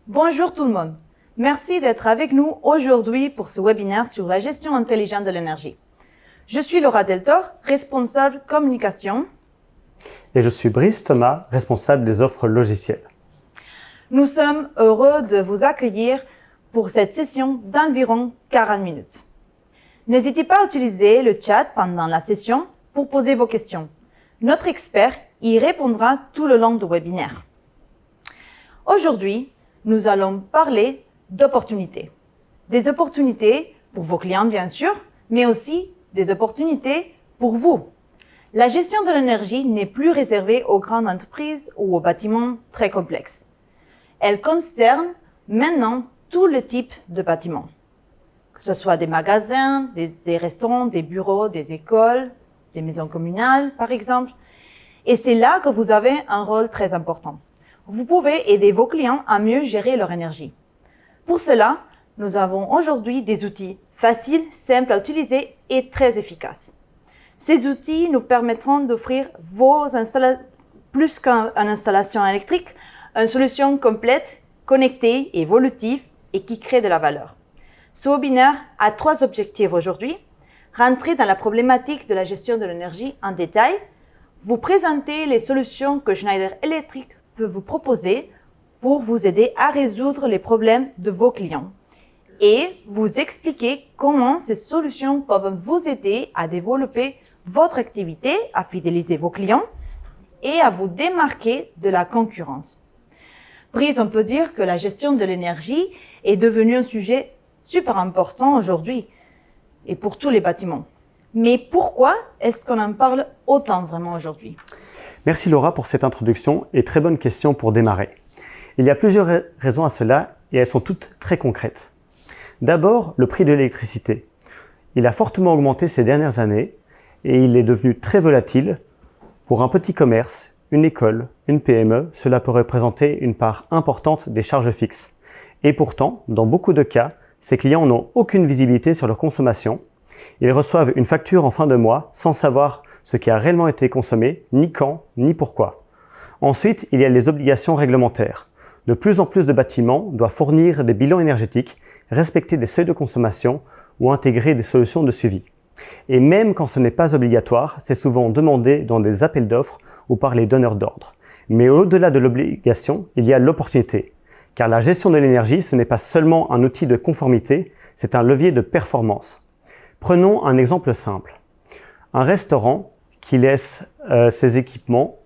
Bonjour tout le monde. Merci d'être avec nous aujourd'hui pour ce webinaire sur la gestion intelligente de l'énergie. Je suis Laura Deltor, responsable communication. Et je suis Brice Thomas, responsable des offres logicielles. Nous sommes heureux de vous accueillir pour cette session d'environ 40 minutes. N'hésitez pas à utiliser le chat pendant la session pour poser vos questions. Notre expert y répondra tout le long du webinaire. Aujourd'hui, nous allons parler d'opportunités. Des opportunités pour vos clients, bien sûr, mais aussi des opportunités pour vous. La gestion de l'énergie n'est plus réservée aux grandes entreprises ou aux bâtiments très complexes. Elle concerne maintenant tout le type de bâtiments, que ce soit des magasins, des restaurants, des bureaux, des écoles, des maisons communales, par exemple. Et c'est là que vous avez un rôle très important. Vous pouvez aider vos clients à mieux gérer leur énergie. Pour cela, nous avons aujourd'hui des outils faciles, simples à utiliser et très efficaces. Ces outils nous permettront d'offrir plus qu'une installation électrique, une solution complète, connectée, évolutive et qui crée de la valeur. Ce webinaire a 3 objectifs aujourd'hui. Rentrer dans la problématique de la gestion de l'énergie en détail, vous présenter les solutions que Schneider Electric peut vous proposer pour vous aider à résoudre les problèmes de vos clients et vous expliquer comment ces solutions peuvent vous aider à développer votre activité, à fidéliser vos clients et à vous démarquer de la concurrence. Brice, on peut dire que la gestion de l'énergie est devenue un sujet super important aujourd'hui et pour tous les bâtiments. Mais pourquoi est-ce qu'on en parle autant vraiment aujourd'hui ? Merci Laura pour cette introduction et très bonne question pour démarrer. Il y a plusieurs raisons à cela et elles sont toutes très concrètes. D'abord, le prix de l'électricité. Il a fortement augmenté ces dernières années et il est devenu très volatile. Pour un petit commerce, une école, une PME, cela peut représenter une part importante des charges fixes. Et pourtant, dans beaucoup de cas, ces clients n'ont aucune visibilité sur leur consommation. Ils reçoivent une facture en fin de mois sans savoir ce qui a réellement été consommé, ni quand, ni pourquoi. Ensuite, il y a les obligations réglementaires. De plus en plus de bâtiments doivent fournir des bilans énergétiques, respecter des seuils de consommation ou intégrer des solutions de suivi. Et même quand ce n'est pas obligatoire, c'est souvent demandé dans des appels d'offres ou par les donneurs d'ordre. Mais au-delà de l'obligation, il y a l'opportunité. Car la gestion de l'énergie, ce n'est pas seulement un outil de conformité, c'est un levier de performance. Prenons un exemple simple. Un restaurant qui laisse ses équipements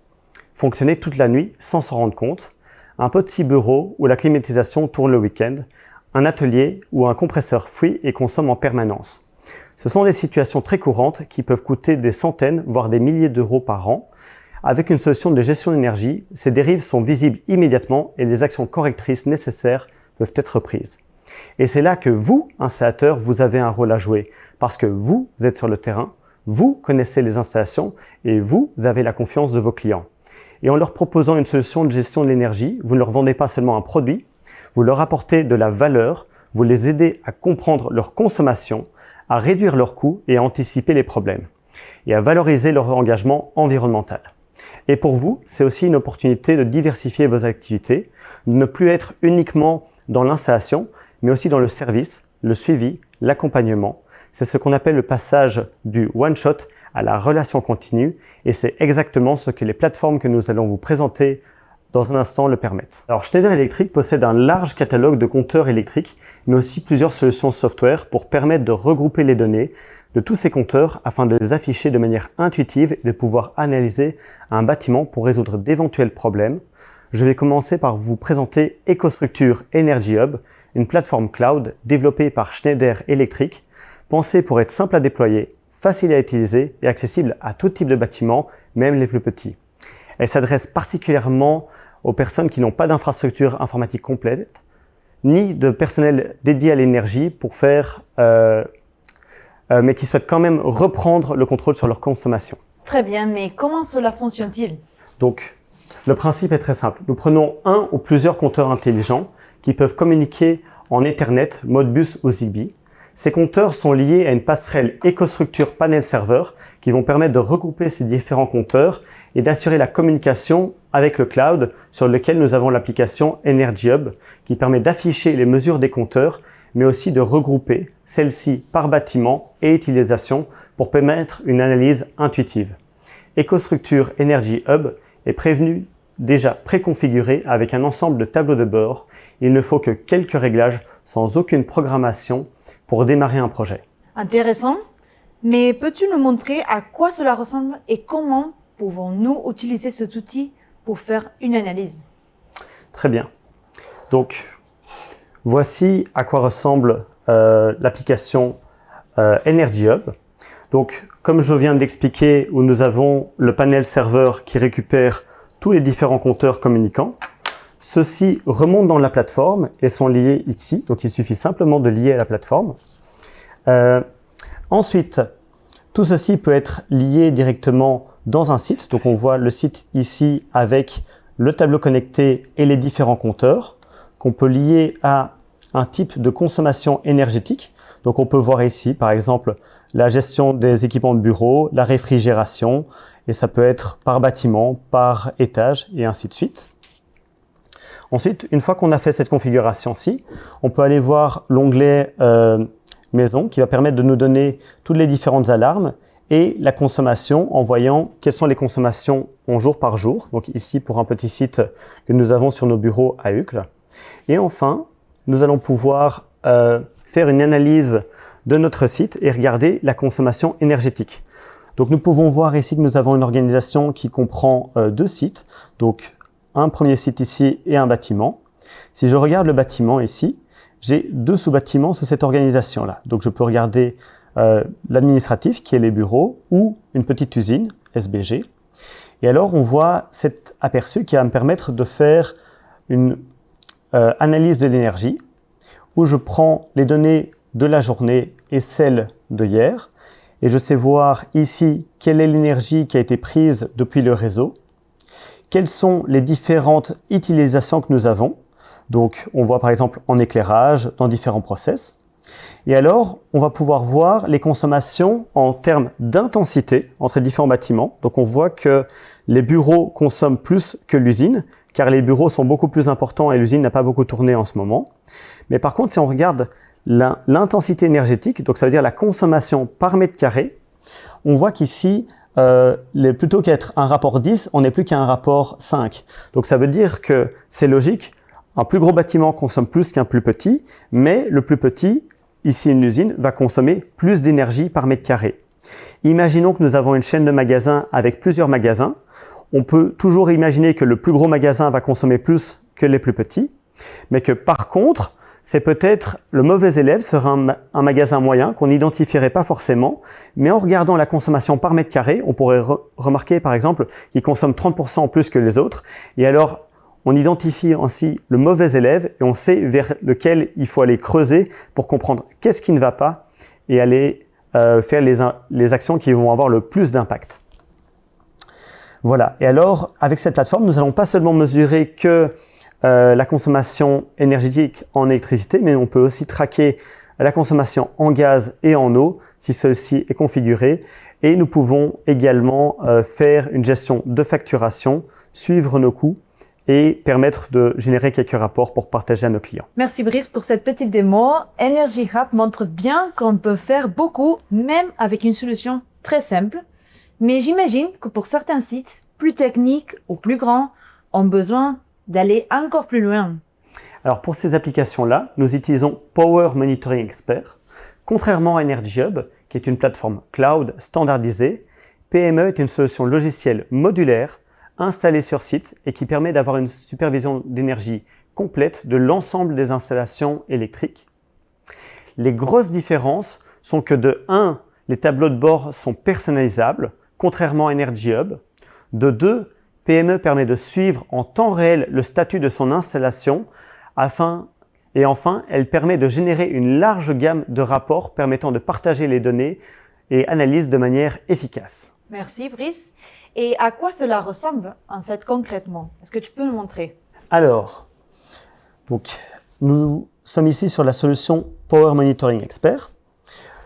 fonctionner toute la nuit sans s'en rendre compte, un petit bureau où la climatisation tourne le week-end, un atelier où un compresseur fuit et consomme en permanence. Ce sont des situations très courantes qui peuvent coûter des centaines, voire des milliers d'euros par an. Avec une solution de gestion d'énergie, ces dérives sont visibles immédiatement et les actions correctrices nécessaires peuvent être prises. Et c'est là que vous, installateur, vous avez un rôle à jouer, parce que vous êtes sur le terrain, vous connaissez les installations et vous avez la confiance de vos clients. Et en leur proposant une solution de gestion de l'énergie, vous ne leur vendez pas seulement un produit, vous leur apportez de la valeur, vous les aidez à comprendre leur consommation, à réduire leurs coûts et à anticiper les problèmes, et à valoriser leur engagement environnemental. Et pour vous, c'est aussi une opportunité de diversifier vos activités, de ne plus être uniquement dans l'installation, mais aussi dans le service, le suivi, l'accompagnement. C'est ce qu'on appelle le passage du one-shot à la relation continue et c'est exactement ce que les plateformes que nous allons vous présenter dans un instant le permettent. Alors Schneider Electric possède un large catalogue de compteurs électriques, mais aussi plusieurs solutions software pour permettre de regrouper les données de tous ces compteurs afin de les afficher de manière intuitive et de pouvoir analyser un bâtiment pour résoudre d'éventuels problèmes. Je vais commencer par vous présenter EcoStruxure Energy Hub, une plateforme cloud développée par Schneider Electric, pensée pour être simple à déployer, facile à utiliser et accessible à tout type de bâtiments, même les plus petits. Elle s'adresse particulièrement aux personnes qui n'ont pas d'infrastructure informatique complète, ni de personnel dédié à l'énergie pour faire, mais qui souhaitent quand même reprendre le contrôle sur leur consommation. Très bien, mais comment cela fonctionne-t-il ? Donc, le principe est très simple. Nous prenons un ou plusieurs compteurs intelligents qui peuvent communiquer en Ethernet, Modbus ou Zigbee. Ces compteurs sont liés à une passerelle EcoStruxure Panel Server qui vont permettre de regrouper ces différents compteurs et d'assurer la communication avec le cloud sur lequel nous avons l'application Energy Hub qui permet d'afficher les mesures des compteurs mais aussi de regrouper celles-ci par bâtiment et utilisation pour permettre une analyse intuitive. EcoStruxure Energy Hub est prévenu déjà préconfiguré avec un ensemble de tableaux de bord. Il ne faut que quelques réglages sans aucune programmation pour démarrer un projet. Intéressant, mais peux-tu nous montrer à quoi cela ressemble et comment pouvons-nous utiliser cet outil pour faire une analyse? Très bien. Donc, voici à quoi ressemble l'application Energy Hub. Donc, comme je viens de l'expliquer, où nous avons le panel serveur qui récupère tous les différents compteurs communicants. Ceux-ci remontent dans la plateforme et sont liés ici. Donc, il suffit simplement de lier à la plateforme. Ensuite, tout ceci peut être lié directement dans un site. Donc, on voit le site ici avec le tableau connecté et les différents compteurs qu'on peut lier à un type de consommation énergétique. Donc, on peut voir ici, par exemple, la gestion des équipements de bureau, la réfrigération, et ça peut être par bâtiment, par étage, et ainsi de suite. Ensuite, une fois qu'on a fait cette configuration-ci, on peut aller voir l'onglet Maison, qui va permettre de nous donner toutes les différentes alarmes et la consommation en voyant quelles sont les consommations en jour par jour. Donc ici, pour un petit site que nous avons sur nos bureaux à Uccle. Et enfin, nous allons pouvoir faire une analyse de notre site et regarder la consommation énergétique. Donc nous pouvons voir ici que nous avons une organisation qui comprend deux sites, donc un premier site ici et un bâtiment. Si je regarde le bâtiment ici, j'ai deux sous-bâtiments sous cette organisation-là. Donc je peux regarder l'administratif qui est les bureaux ou une petite usine, SBG. Et alors on voit cet aperçu qui va me permettre de faire une analyse de l'énergie où je prends les données de la journée et celles de hier. Et je sais voir ici quelle est l'énergie qui a été prise depuis le réseau, quelles sont les différentes utilisations que nous avons. Donc, on voit par exemple en éclairage, dans différents process. Et alors, on va pouvoir voir les consommations en termes d'intensité entre différents bâtiments. Donc, on voit que les bureaux consomment plus que l'usine, car les bureaux sont beaucoup plus importants et l'usine n'a pas beaucoup tourné en ce moment. Mais par contre, si on regarde l'intensité énergétique, donc ça veut dire la consommation par mètre carré, on voit qu'ici, plutôt qu'être un rapport 10, on n'est plus qu'à un rapport 5. Donc ça veut dire que c'est logique, un plus gros bâtiment consomme plus qu'un plus petit, mais le plus petit, ici une usine, va consommer plus d'énergie par mètre carré. Imaginons que nous avons une chaîne de magasins avec plusieurs magasins. On peut toujours imaginer que le plus gros magasin va consommer plus que les plus petits, mais que par contre, c'est peut-être le mauvais élève sera un magasin moyen qu'on n'identifierait pas forcément, mais en regardant la consommation par mètre carré, on pourrait remarquer par exemple qu'il consomme 30% en plus que les autres, et alors on identifie ainsi le mauvais élève et on sait vers lequel il faut aller creuser pour comprendre qu'est-ce qui ne va pas et aller faire les actions qui vont avoir le plus d'impact. Voilà, et alors avec cette plateforme, nous n'allons pas seulement mesurer que la consommation énergétique en électricité, mais on peut aussi traquer la consommation en gaz et en eau si celle-ci est configurée. Et nous pouvons également faire une gestion de facturation, suivre nos coûts et permettre de générer quelques rapports pour partager à nos clients. Merci Brice pour cette petite démo. Energy Hub montre bien qu'on peut faire beaucoup, même avec une solution très simple. Mais j'imagine que pour certains sites plus techniques ou plus grands, ont besoin d'aller encore plus loin. Alors pour ces applications-là, nous utilisons Power Monitoring Expert. Contrairement à Energy Hub, qui est une plateforme cloud standardisée, PME est une solution logicielle modulaire installée sur site et qui permet d'avoir une supervision d'énergie complète de l'ensemble des installations électriques. Les grosses différences sont que de 1, les tableaux de bord sont personnalisables, contrairement à Energy Hub. De 2, PME permet de suivre en temps réel le statut de son installation et enfin, elle permet de générer une large gamme de rapports permettant de partager les données et analyses de manière efficace. Merci Brice. Et à quoi cela ressemble en fait concrètement? Est-ce que tu peux nous montrer? Alors, nous sommes ici sur la solution Power Monitoring Expert.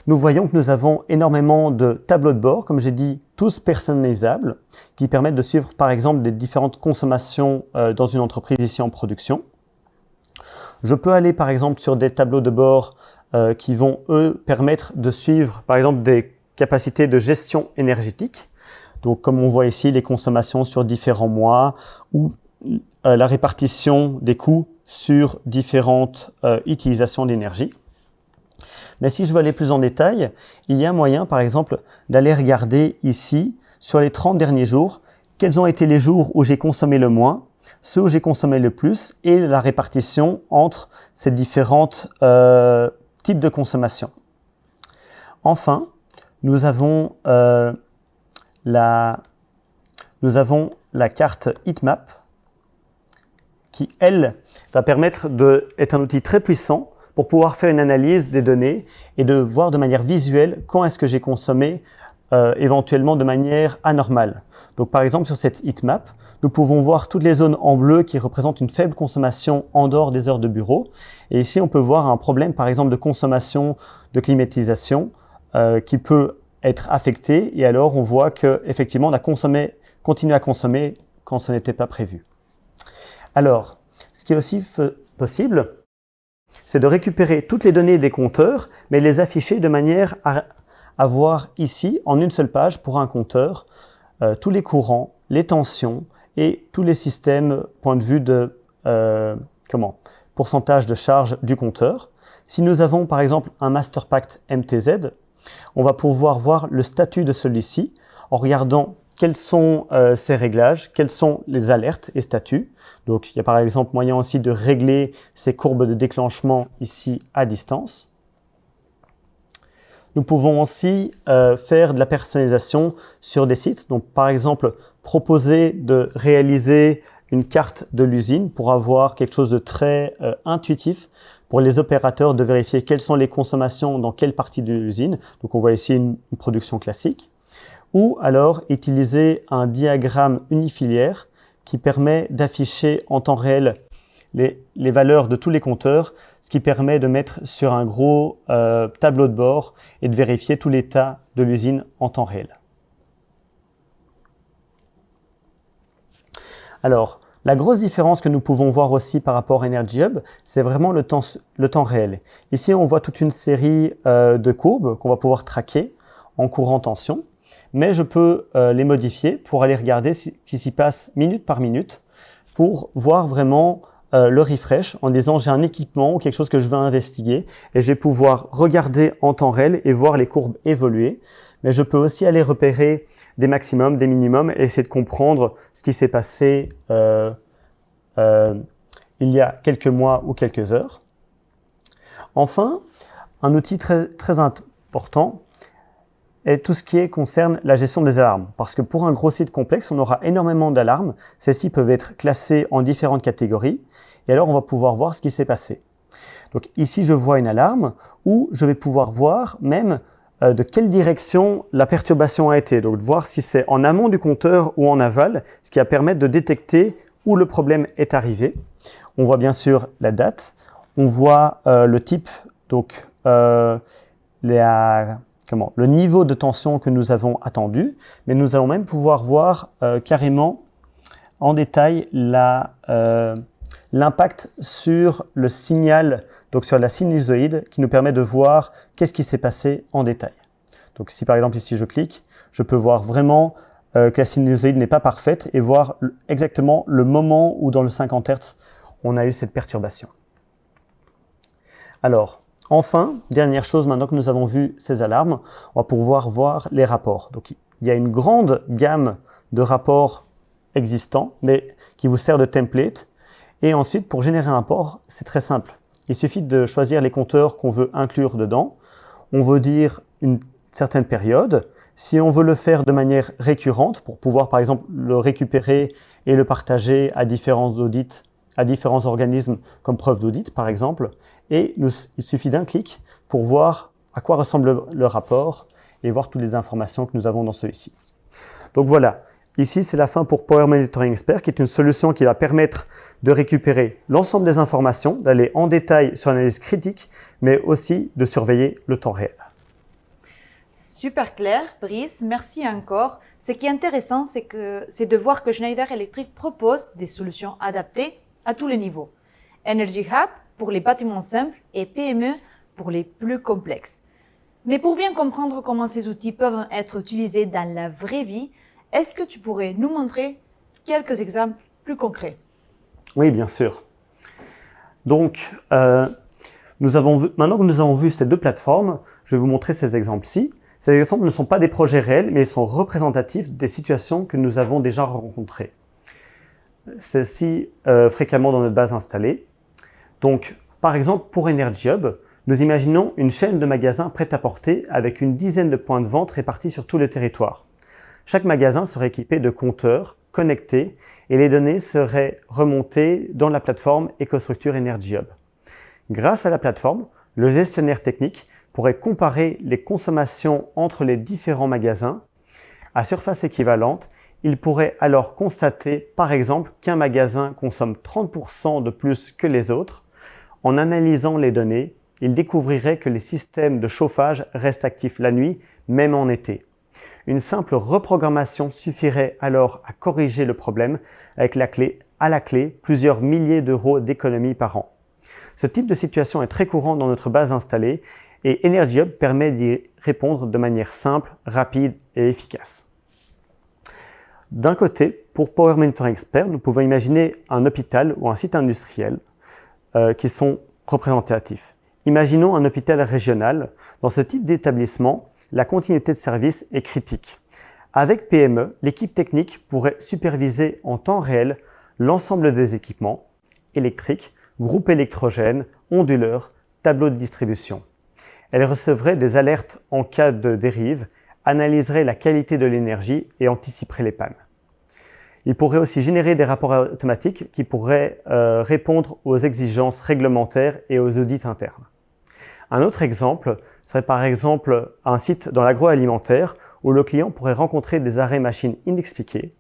nous voyons que nous avons énormément de tableaux de bord, comme j'ai dit, tous personnalisables, qui permettent de suivre par exemple des différentes consommations dans une entreprise ici en production. Je peux aller par exemple sur des tableaux de bord qui vont eux permettre de suivre par exemple des capacités de gestion énergétique. Donc comme on voit ici, les consommations sur différents mois ou la répartition des coûts sur différentes utilisations d'énergie. Mais si je veux aller plus en détail, il y a moyen, par exemple, d'aller regarder ici, sur les 30 derniers jours, quels ont été les jours où j'ai consommé le moins, ceux où j'ai consommé le plus, et la répartition entre ces différents types de consommation. Enfin, nous avons la carte heatmap, qui, elle, va permettre d'être un outil très puissant pour pouvoir faire une analyse des données et de voir de manière visuelle quand est-ce que j'ai consommé éventuellement de manière anormale. Donc par exemple sur cette heatmap, nous pouvons voir toutes les zones en bleu qui représentent une faible consommation en dehors des heures de bureau. Et ici on peut voir un problème par exemple de consommation de climatisation qui peut être affecté. Et alors on voit qu'effectivement on a continué à consommer quand ce n'était pas prévu. Alors, ce qui est aussi possible, c'est de récupérer toutes les données des compteurs, mais les afficher de manière à avoir ici, en une seule page, pour un compteur, tous les courants, les tensions et tous les systèmes, point de vue de pourcentage de charge du compteur. Si nous avons par exemple un Masterpact MTZ, on va pouvoir voir le statut de celui-ci en regardant quels sont ces réglages, quelles sont les alertes et statuts. Donc, il y a par exemple moyen aussi de régler ces courbes de déclenchement ici à distance. Nous pouvons aussi faire de la personnalisation sur des sites. Donc, par exemple, proposer de réaliser une carte de l'usine pour avoir quelque chose de très intuitif pour les opérateurs de vérifier quelles sont les consommations dans quelle partie de l'usine. Donc, on voit ici une production classique. Ou alors utiliser un diagramme unifiliaire qui permet d'afficher en temps réel les valeurs de tous les compteurs, ce qui permet de mettre sur un gros tableau de bord et de vérifier tout l'état de l'usine en temps réel. Alors, la grosse différence que nous pouvons voir aussi par rapport à Energy Hub, c'est vraiment le temps réel. Ici, on voit toute une série de courbes qu'on va pouvoir traquer en courant tension. Mais je peux les modifier pour aller regarder ce qui s'y passe minute par minute pour voir vraiment le refresh en disant j'ai un équipement ou quelque chose que je veux investiguer et je vais pouvoir regarder en temps réel et voir les courbes évoluer. Mais je peux aussi aller repérer des maximums, des minimums et essayer de comprendre ce qui s'est passé il y a quelques mois ou quelques heures. Enfin, un outil très important et tout ce qui concerne la gestion des alarmes. Parce que pour un gros site complexe, on aura énormément d'alarmes. Celles-ci peuvent être classées en différentes catégories. Et alors, on va pouvoir voir ce qui s'est passé. Donc ici, je vois une alarme où je vais pouvoir voir même de quelle direction la perturbation a été. Donc, de voir si c'est en amont du compteur ou en aval, ce qui va permettre de détecter où le problème est arrivé. On voit bien sûr la date. On voit le type, donc le niveau de tension que nous avons attendu, mais nous allons même pouvoir voir carrément en détail l'impact sur le signal, donc sur la sinusoïde, qui nous permet de voir qu'est-ce qui s'est passé en détail. Donc si par exemple ici je clique, je peux voir vraiment que la sinusoïde n'est pas parfaite et voir exactement le moment où dans le 50 Hz on a eu cette perturbation. Alors, enfin, dernière chose, maintenant que nous avons vu ces alarmes, on va pouvoir voir les rapports. Donc, il y a une grande gamme de rapports existants, mais qui vous sert de template. Et ensuite, pour générer un rapport, c'est très simple. Il suffit de choisir les compteurs qu'on veut inclure dedans. On veut dire une certaine période. Si on veut le faire de manière récurrente, pour pouvoir par exemple le récupérer et le partager à différents audits, à différents organismes comme preuve d'audit par exemple, et il suffit d'un clic pour voir à quoi ressemble le rapport et voir toutes les informations que nous avons dans celui-ci. Donc voilà, ici c'est la fin pour Power Monitoring Expert qui est une solution qui va permettre de récupérer l'ensemble des informations, d'aller en détail sur l'analyse critique, mais aussi de surveiller le temps réel. super clair, Brice. Merci encore. Ce qui est intéressant, c'est de voir que Schneider Electric propose des solutions adaptées à tous les niveaux. Energy Hub pour les bâtiments simples et PME pour les plus complexes. Mais pour bien comprendre comment ces outils peuvent être utilisés dans la vraie vie, est-ce que tu pourrais nous montrer quelques exemples plus concrets? Oui, bien sûr. Donc, maintenant que nous avons vu ces deux plateformes, je vais vous montrer ces exemples-ci. Ces exemples ne sont pas des projets réels, mais ils sont représentatifs des situations que nous avons déjà rencontrées. Ceci fréquemment dans notre base installée. Donc, par exemple, pour Energy Hub, nous imaginons une chaîne de magasins prêt-à-porter avec une dizaine de points de vente répartis sur tout le territoire. Chaque magasin serait équipé de compteurs connectés et les données seraient remontées dans la plateforme EcoStruxure Energy Hub. Grâce à la plateforme, le gestionnaire technique pourrait comparer les consommations entre les différents magasins à surface équivalente. Il pourrait alors constater, par exemple, qu'un magasin consomme 30% de plus que les autres. En analysant les données, il découvrirait que les systèmes de chauffage restent actifs la nuit, même en été. Une simple reprogrammation suffirait alors à corriger le problème avec à la clé plusieurs milliers d'euros d'économies par an. Ce type de situation est très courant dans notre base installée et Energy Hub permet d'y répondre de manière simple, rapide et efficace. D'un côté, pour Power Monitoring Expert, nous pouvons imaginer un hôpital ou un site industriel qui sont représentatifs. Imaginons un hôpital régional. Dans ce type d'établissement, la continuité de service est critique. Avec PME, l'équipe technique pourrait superviser en temps réel l'ensemble des équipements électriques, groupes électrogènes, onduleurs, tableaux de distribution. Elle recevrait des alertes en cas de dérive, analyserait la qualité de l'énergie et anticiperait les pannes. Il pourrait aussi générer des rapports automatiques qui pourraient répondre aux exigences réglementaires et aux audits internes. Un autre exemple serait par exemple un site dans l'agroalimentaire où le client pourrait rencontrer des arrêts machines inexpliqués.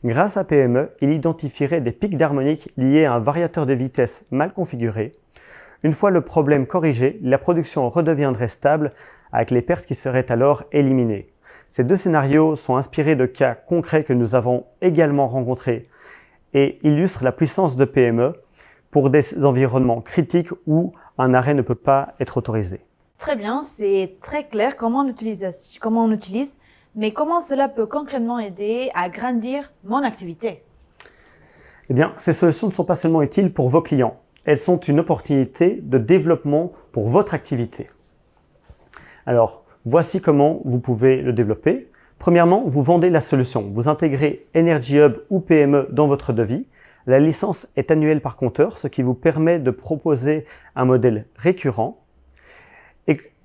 Grâce à PME, il identifierait des pics d'harmonique liés à un variateur de vitesse mal configuré. Une fois le problème corrigé, la production redeviendrait stable avec les pertes qui seraient alors éliminées. Ces deux scénarios sont inspirés de cas concrets que nous avons également rencontrés et illustrent la puissance de PME pour des environnements critiques où un arrêt ne peut pas être autorisé. Très bien, c'est très clair comment on utilise, mais comment cela peut concrètement aider à grandir mon activité? Eh bien, ces solutions ne sont pas seulement utiles pour vos clients, elles sont une opportunité de développement pour votre activité. Alors, voici comment vous pouvez le développer. Premièrement, vous vendez la solution. Vous intégrez Energy Hub ou PME dans votre devis. La licence est annuelle par compteur, ce qui vous permet de proposer un modèle récurrent.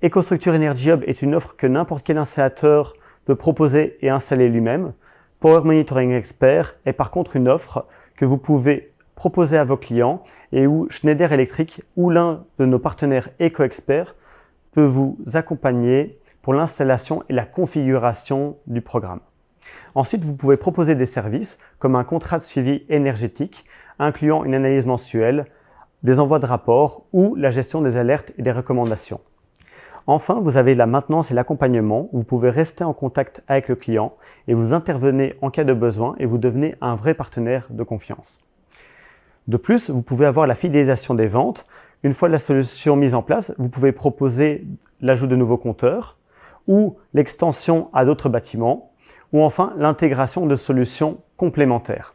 EcoStruxure Energy Hub est une offre que n'importe quel installateur peut proposer et installer lui-même. Power Monitoring Expert est par contre une offre que vous pouvez proposer à vos clients et où Schneider Electric ou l'un de nos partenaires EcoExpert peut vous accompagner pour l'installation et la configuration du programme. Ensuite, vous pouvez proposer des services comme un contrat de suivi énergétique incluant une analyse mensuelle, des envois de rapports ou la gestion des alertes et des recommandations. Enfin, vous avez la maintenance et l'accompagnement. Vous pouvez rester en contact avec le client et vous intervenez en cas de besoin et vous devenez un vrai partenaire de confiance. De plus, vous pouvez avoir la fidélisation des ventes. Une fois la solution mise en place, vous pouvez proposer l'ajout de nouveaux compteurs ou l'extension à d'autres bâtiments ou enfin l'intégration de solutions complémentaires.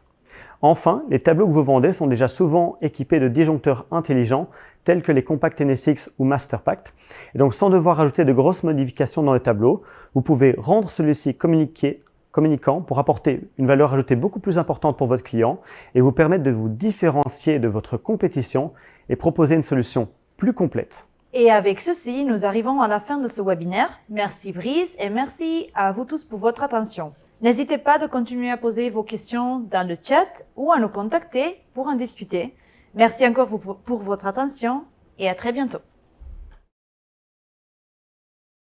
Enfin, les tableaux que vous vendez sont déjà souvent équipés de disjoncteurs intelligents tels que les Compact NSX ou MasterPact. Et donc sans devoir ajouter de grosses modifications dans le tableau, vous pouvez rendre celui-ci communicant pour apporter une valeur ajoutée beaucoup plus importante pour votre client et vous permettre de vous différencier de votre compétition et proposer une solution plus complète. Et avec ceci, nous arrivons à la fin de ce webinaire. Merci Brice et merci à vous tous pour votre attention. N'hésitez pas de continuer à poser vos questions dans le chat ou à nous contacter pour en discuter. Merci encore pour votre attention et à très bientôt.